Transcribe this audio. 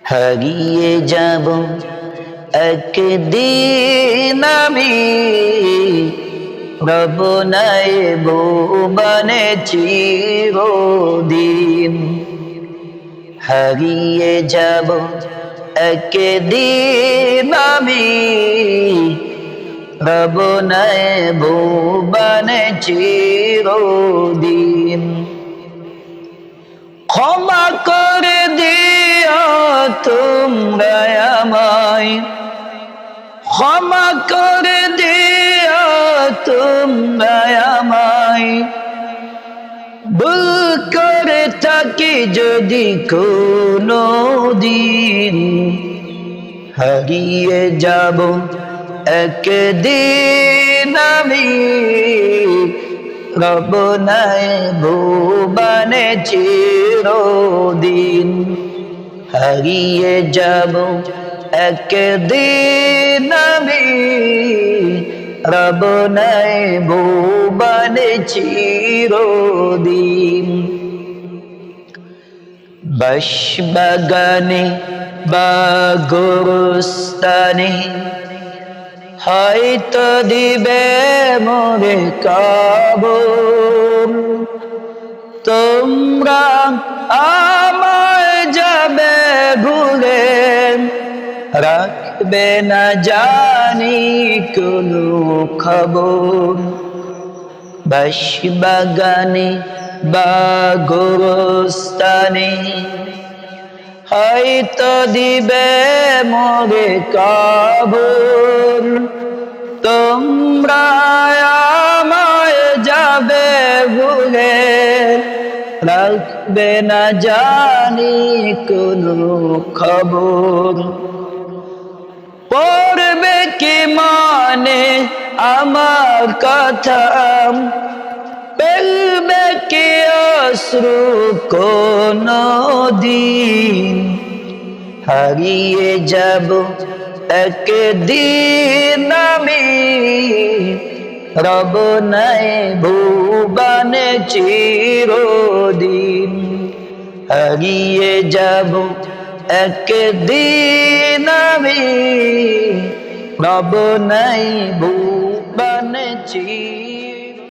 হারিয়ে যাব একদিন আমি, রব নাই ভুবনে চিরদিন। হারিয়ে যাব একদিন আমি, রব নাই ভুবনে চিরদিন। ক্ষমা করে দিও তোমরা আমায়, ক্ষমা করে দিও তোমরা আমায়। ভুল করে থাকি যদি কোনো দিন, হারিয়ে যাব একদিন আমি, রব নাই ভুবনে চিরদিন। হারিয়ে যাব একদিন আমি, রব নাই ভুবনে চিরদিন। বাঁশবাগানে বা গোরস্তানে হয়তো দিবে মোরে কবর। তোমরা আমায় যাবে ভুলে, রাখবে না জানি কোনো খবর। বাঁশবাগানে বা গোরস্তানে হয়তো দিবে মোরে কবর। তোমরা আমায় যাবে ভুলে, রাখবে না জানি কোনো খবর। পড়বে কি মানে আমার কথা, ফেলবে কি অশ্রু কোনো দিন। হারিয়ে যাব একদিন আমি, রব নাই ভুবনে চিরদিন। হারিয়ে যাব একদিন আমি, রব নাই ভুবনে চিরদিন।